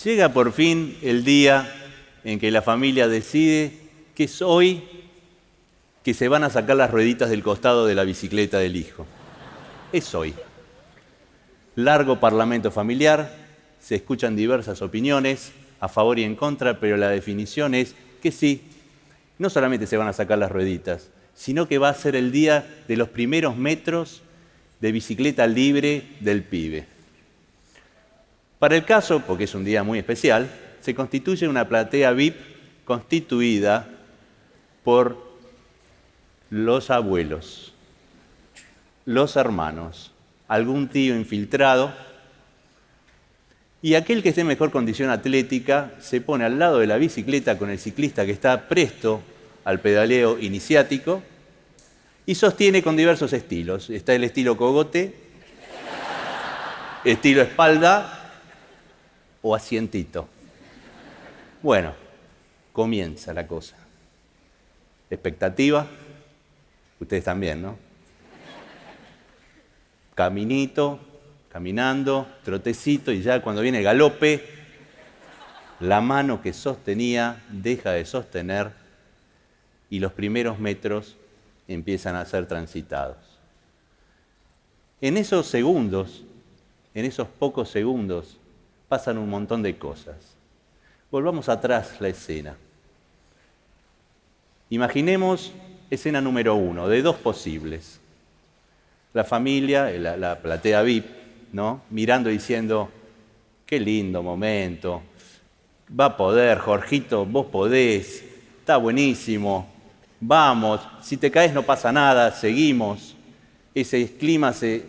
Llega por fin el día en que la familia decide que es hoy que se van a sacar las rueditas del costado de la bicicleta del hijo. Es hoy. Largo parlamento familiar, se escuchan diversas opiniones, a favor y en contra, pero la definición es que sí, no solamente se van a sacar las rueditas, sino que va a ser el día de los primeros metros de bicicleta libre del pibe. Para el caso, porque es un día muy especial, se constituye una platea VIP constituida por los abuelos, los hermanos, algún tío infiltrado, y aquel que esté en mejor condición atlética se pone al lado de la bicicleta con el ciclista que está presto al pedaleo iniciático y sostiene con diversos estilos. Está el estilo cogote, estilo espalda o asientito. Bueno, comienza la cosa. Expectativa, ustedes también, ¿no? Caminito, caminando, trotecito, y ya cuando viene el galope, la mano que sostenía deja de sostener y los primeros metros empiezan a ser transitados. En esos segundos, en esos pocos segundos, pasan un montón de cosas. Volvamos atrás la escena. Imaginemos escena número 1, de dos posibles. La familia, la platea VIP, ¿no? Mirando y diciendo, qué lindo momento, va a poder, Jorgito, vos podés, está buenísimo, vamos, si te caes no pasa nada, seguimos. Ese clima se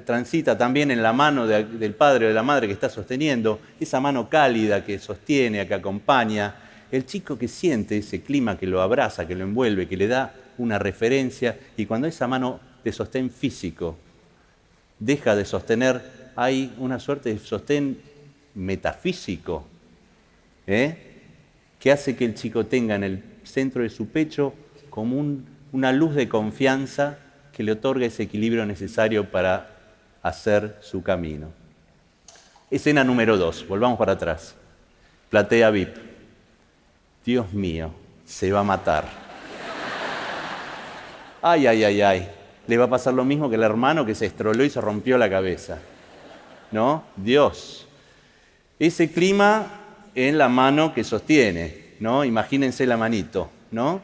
transita también en la mano del padre o de la madre que está sosteniendo, esa mano cálida que sostiene, que acompaña, el chico que siente ese clima que lo abraza, que lo envuelve, que le da una referencia, y cuando esa mano de sostén físico deja de sostener, hay una suerte de sostén metafísico, que hace que el chico tenga en el centro de su pecho como una luz de confianza que le otorga ese equilibrio necesario para hacer su camino. Escena número 2, volvamos para atrás. Platea VIP. Dios mío, se va a matar. Ay, ay, ay, ay. Le va a pasar lo mismo que el hermano que se estroló y se rompió la cabeza. ¿No? Dios. Ese clima en la mano que sostiene, ¿no? Imagínense la manito, ¿no?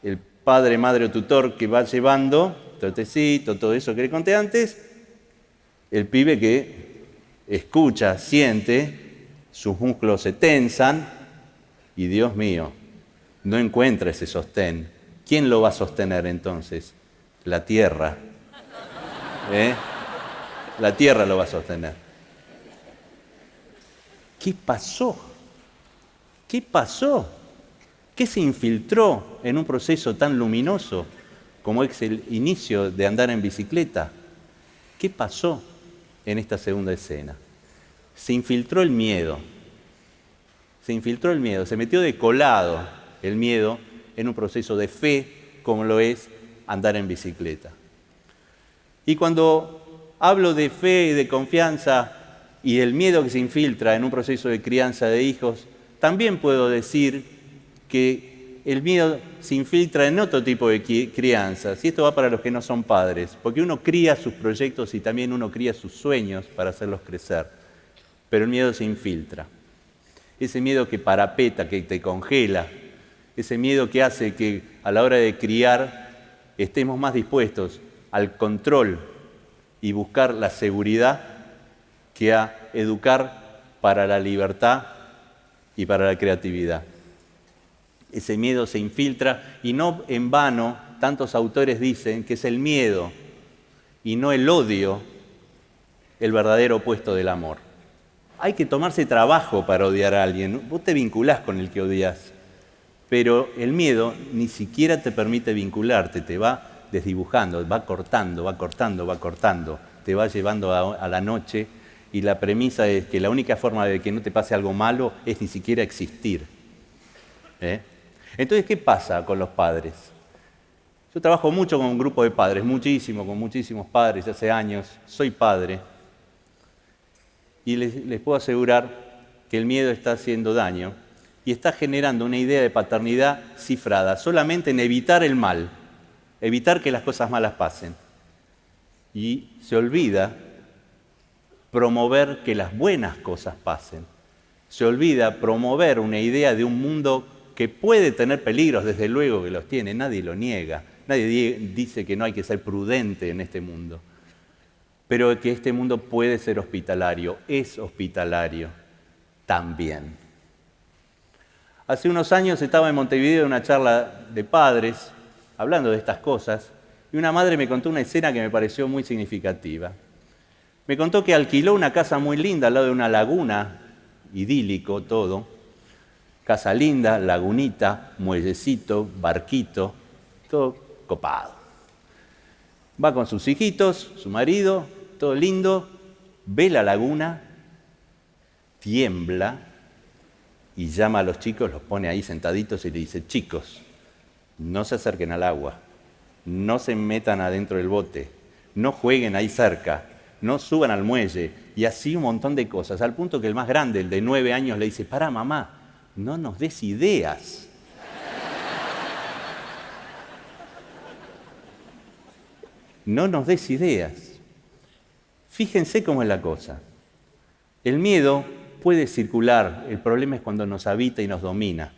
El padre, madre o tutor que va llevando, trotecito, todo eso que le conté antes, el pibe que escucha, siente, sus músculos se tensan y Dios mío, no encuentra ese sostén. ¿Quién lo va a sostener entonces? La tierra. La tierra lo va a sostener. ¿Qué pasó? ¿Qué pasó? ¿Qué se infiltró en un proceso tan luminoso como es el inicio de andar en bicicleta? ¿Qué pasó en esta segunda escena? Se infiltró el miedo. Se infiltró el miedo, se metió de colado el miedo en un proceso de fe como lo es andar en bicicleta. Y cuando hablo de fe y de confianza y el miedo que se infiltra en un proceso de crianza de hijos, también puedo decir que el miedo se infiltra en otro tipo de crianzas, y esto va para los que no son padres, porque uno cría sus proyectos y también uno cría sus sueños para hacerlos crecer, pero el miedo se infiltra. Ese miedo que parapeta, que te congela, ese miedo que hace que a la hora de criar estemos más dispuestos al control y buscar la seguridad que a educar para la libertad y para la creatividad. Ese miedo se infiltra y no en vano tantos autores dicen que es el miedo y no el odio el verdadero opuesto del amor. Hay que tomarse trabajo para odiar a alguien. Vos te vinculás con el que odias, pero el miedo ni siquiera te permite vincularte, te va desdibujando, va cortando, va cortando, va cortando, te va llevando a la noche, y la premisa es que la única forma de que no te pase algo malo es ni siquiera existir. ¿eh? Entonces, ¿qué pasa con los padres? Yo trabajo mucho con un grupo de padres, muchísimo, con muchísimos padres, hace años. Soy padre y les puedo asegurar que el miedo está haciendo daño y está generando una idea de paternidad cifrada, solamente en evitar el mal, evitar que las cosas malas pasen. Y se olvida promover que las buenas cosas pasen. Se olvida promover una idea de un mundo que puede tener peligros, desde luego que los tiene, nadie lo niega. Nadie dice que no hay que ser prudente en este mundo, pero que este mundo puede ser hospitalario, es hospitalario también. Hace unos años estaba en Montevideo en una charla de padres, hablando de estas cosas, y una madre me contó una escena que me pareció muy significativa. Me contó que alquiló una casa muy linda al lado de una laguna, idílico todo, casa linda, lagunita, muellecito, barquito, todo copado. Va con sus hijitos, su marido, todo lindo, ve la laguna, tiembla y llama a los chicos, los pone ahí sentaditos y le dice: chicos, no se acerquen al agua, no se metan adentro del bote, no jueguen ahí cerca, no suban al muelle, y así un montón de cosas, al punto que el más grande, el de 9 años, le dice: pará, mamá, no nos des ideas. No nos des ideas. Fíjense cómo es la cosa. El miedo puede circular, el problema es cuando nos habita y nos domina.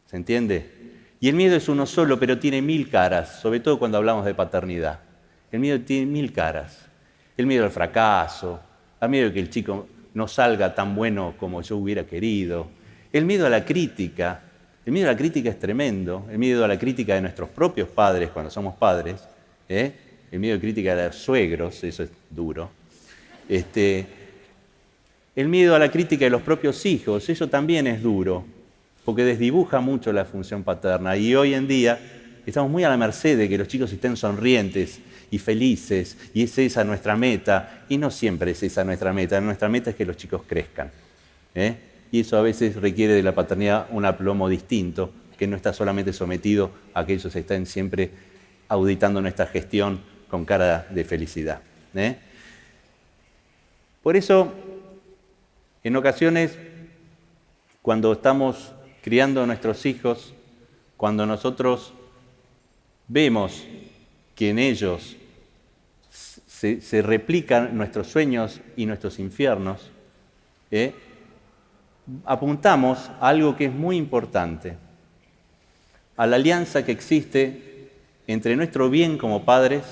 ¿Se entiende? Y el miedo es uno solo, pero tiene 1000 caras, sobre todo cuando hablamos de paternidad. El miedo tiene 1000 caras. El miedo al fracaso, el miedo de que el chico no salga tan bueno como yo hubiera querido. El miedo a la crítica. El miedo a la crítica es tremendo. El miedo a la crítica de nuestros propios padres cuando somos padres. El miedo a la crítica de los suegros, eso es duro. El miedo a la crítica de los propios hijos, eso también es duro, porque desdibuja mucho la función paterna. Y hoy en día estamos muy a la merced de que los chicos estén sonrientes y felices, y es esa nuestra meta, y no siempre es esa nuestra meta es que los chicos crezcan. Y eso a veces requiere de la paternidad un aplomo distinto, que no está solamente sometido a que ellos estén siempre auditando nuestra gestión con cara de felicidad. Por eso, en ocasiones, cuando estamos criando a nuestros hijos, cuando nosotros vemos que en ellos se replican nuestros sueños y nuestros infiernos, apuntamos a algo que es muy importante, a la alianza que existe entre nuestro bien como padres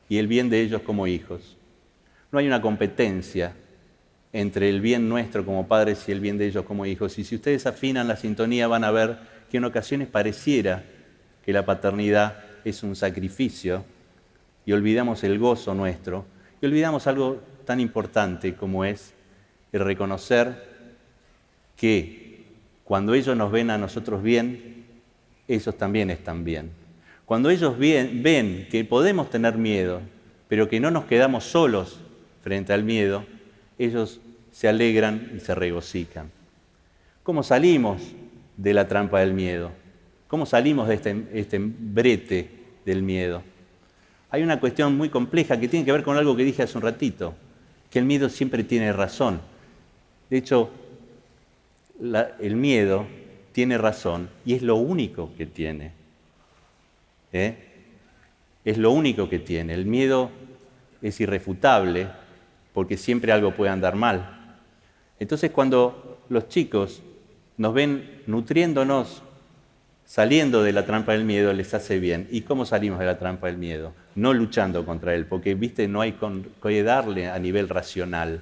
y el bien de ellos como hijos. No hay una competencia entre el bien nuestro como padres y el bien de ellos como hijos. Y si ustedes afinan la sintonía van a ver que en ocasiones pareciera que la paternidad es un sacrificio y olvidamos el gozo nuestro y olvidamos algo tan importante como es el reconocer que cuando ellos nos ven a nosotros bien, ellos también están bien. Cuando ellos ven que podemos tener miedo, pero que no nos quedamos solos frente al miedo, ellos se alegran y se regocijan. ¿Cómo salimos de la trampa del miedo? ¿Cómo salimos de este brete del miedo? Hay una cuestión muy compleja que tiene que ver con algo que dije hace un ratito, que el miedo siempre tiene razón. De hecho, el miedo tiene razón y es lo único que tiene. Es lo único que tiene. El miedo es irrefutable porque siempre algo puede andar mal. Entonces, cuando los chicos nos ven nutriéndonos, saliendo de la trampa del miedo, les hace bien. ¿Y cómo salimos de la trampa del miedo? No luchando contra él, porque, viste, no hay que darle a nivel racional,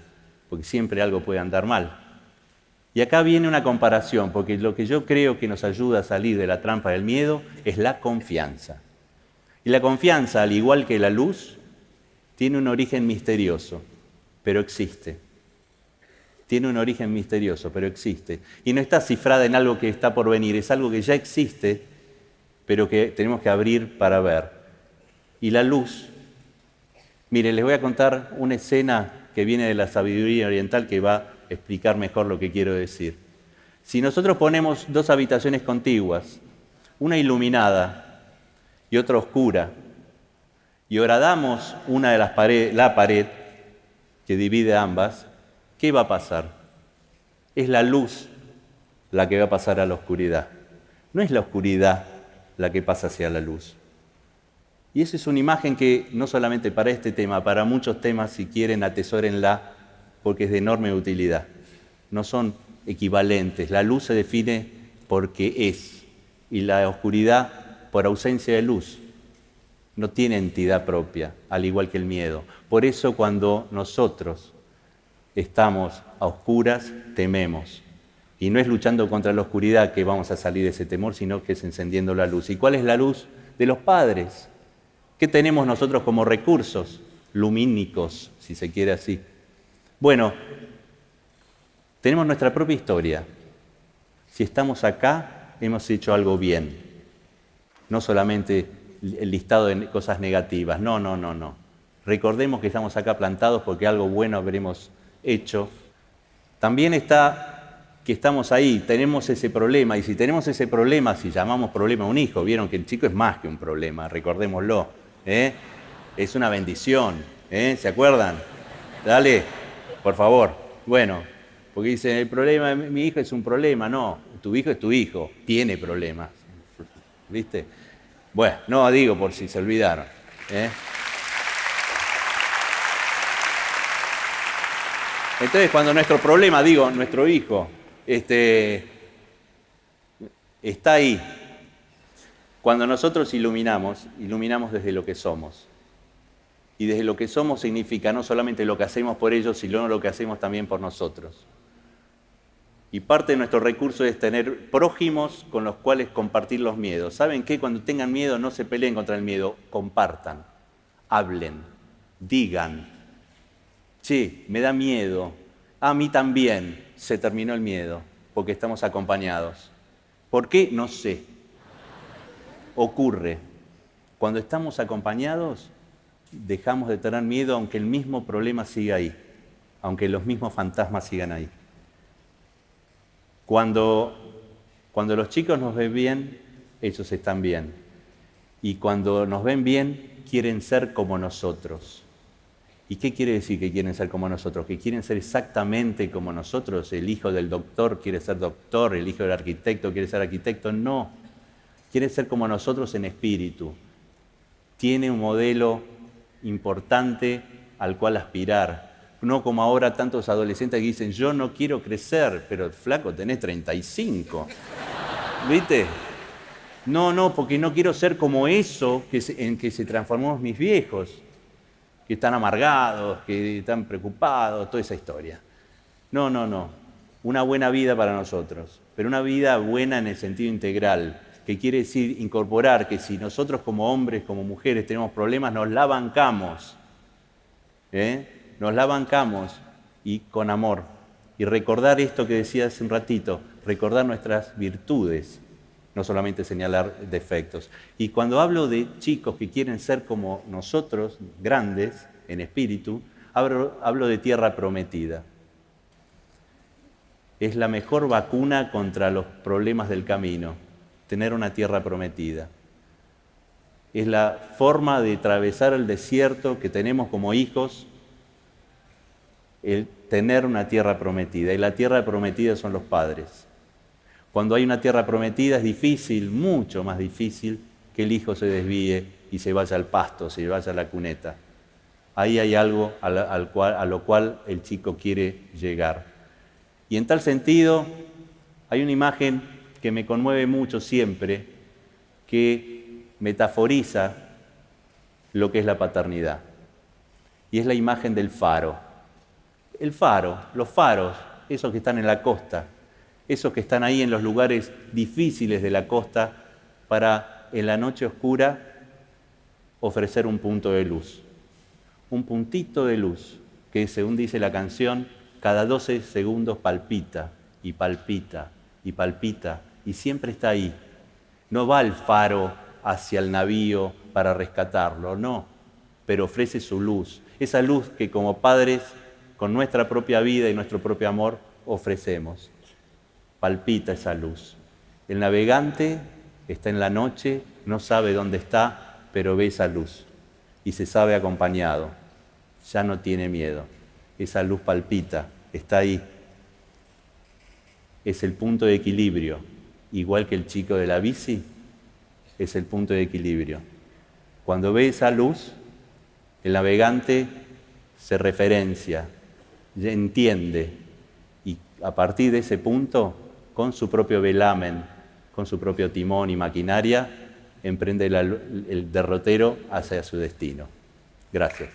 porque siempre algo puede andar mal. Y acá viene una comparación, porque lo que yo creo que nos ayuda a salir de la trampa del miedo es la confianza. Y la confianza, al igual que la luz, tiene un origen misterioso, pero existe. Tiene un origen misterioso, pero existe. Y no está cifrada en algo que está por venir, es algo que ya existe, pero que tenemos que abrir para ver. Y la luz, mire, les voy a contar una escena que viene de la sabiduría oriental que va a explicar mejor lo que quiero decir. Si nosotros ponemos dos habitaciones contiguas, una iluminada y otra oscura, y horadamos una de las la pared que divide ambas, ¿qué va a pasar? Es la luz la que va a pasar a la oscuridad. No es la oscuridad la que pasa hacia la luz. Y esa es una imagen que no solamente para este tema, para muchos temas, si quieren, atesórenla, porque es de enorme utilidad. No son equivalentes. La luz se define porque es, y la oscuridad por ausencia de luz. No tiene entidad propia, al igual que el miedo. Por eso cuando nosotros estamos a oscuras, tememos. Y no es luchando contra la oscuridad que vamos a salir de ese temor, sino que es encendiendo la luz. ¿Y cuál es la luz? De los padres. ¿Qué tenemos nosotros como recursos? Lumínicos, si se quiere así. Bueno, tenemos nuestra propia historia. Si estamos acá, hemos hecho algo bien. No solamente el listado de cosas negativas. No. Recordemos que estamos acá plantados porque algo bueno habremos hecho. También está que estamos ahí, tenemos ese problema. Y si tenemos ese problema, si llamamos problema a un hijo, vieron que el chico es más que un problema, recordémoslo. Es una bendición. ¿Se acuerdan? Dale, por favor. Bueno, porque dicen, el problema de mi hijo es un problema. No, tu hijo es tu hijo, tiene problemas. ¿Viste? Bueno, no digo por si se olvidaron. Entonces, cuando nuestro problema, digo, nuestro hijo, está ahí. Cuando nosotros iluminamos desde lo que somos. Y desde lo que somos significa no solamente lo que hacemos por ellos, sino lo que hacemos también por nosotros. Y parte de nuestro recurso es tener prójimos con los cuales compartir los miedos. ¿Saben qué? Cuando tengan miedo, no se peleen contra el miedo, compartan, hablen, digan. Sí, me da miedo. A mí también se terminó el miedo, porque estamos acompañados. ¿Por qué? No sé. Ocurre. Cuando estamos acompañados, dejamos de tener miedo aunque el mismo problema siga ahí, aunque los mismos fantasmas sigan ahí. Cuando los chicos nos ven bien, ellos están bien. Y cuando nos ven bien, quieren ser como nosotros. ¿Y qué quiere decir que quieren ser como nosotros? ¿Que quieren ser exactamente como nosotros? ¿El hijo del doctor quiere ser doctor? ¿El hijo del arquitecto quiere ser arquitecto? No. Quiere ser como nosotros en espíritu. Tiene un modelo importante al cual aspirar. No como ahora tantos adolescentes que dicen, yo no quiero crecer, pero flaco, tenés 35. ¿Viste? No, porque no quiero ser como eso en que se transformó mis viejos, que están amargados, que están preocupados, toda esa historia. No. Una buena vida para nosotros, pero una vida buena en el sentido integral, que quiere decir incorporar que si nosotros como hombres, como mujeres tenemos problemas, nos la bancamos. Nos la bancamos y con amor. Y recordar esto que decía hace un ratito, recordar nuestras virtudes, no solamente señalar defectos. Y cuando hablo de chicos que quieren ser como nosotros, grandes en espíritu, hablo de tierra prometida. Es la mejor vacuna contra los problemas del camino, tener una tierra prometida. Es la forma de atravesar el desierto que tenemos como hijos, el tener una tierra prometida. Y la tierra prometida son los padres. Cuando hay una tierra prometida es difícil, mucho más difícil, que el hijo se desvíe y se vaya al pasto, se vaya a la cuneta. Ahí hay algo a lo cual el chico quiere llegar. Y en tal sentido, hay una imagen que me conmueve mucho siempre, que metaforiza lo que es la paternidad. Y es la imagen del faro. El faro, los faros, esos que están en la costa, esos que están ahí en los lugares difíciles de la costa, para en la noche oscura ofrecer un punto de luz. Un puntito de luz que, según dice la canción, cada 12 segundos palpita y palpita y palpita y siempre está ahí. No va el faro hacia el navío para rescatarlo, no, pero ofrece su luz, esa luz que como padres, con nuestra propia vida y nuestro propio amor, ofrecemos. palpita esa luz. El navegante está en la noche, no sabe dónde está, pero ve esa luz y se sabe acompañado. Ya no tiene miedo. Esa luz palpita, está ahí. Es el punto de equilibrio. Igual que el chico de la bici, es el punto de equilibrio. Cuando ve esa luz, el navegante se referencia, entiende, y a partir de ese punto, con su propio velamen, con su propio timón y maquinaria, emprende el derrotero hacia su destino. Gracias.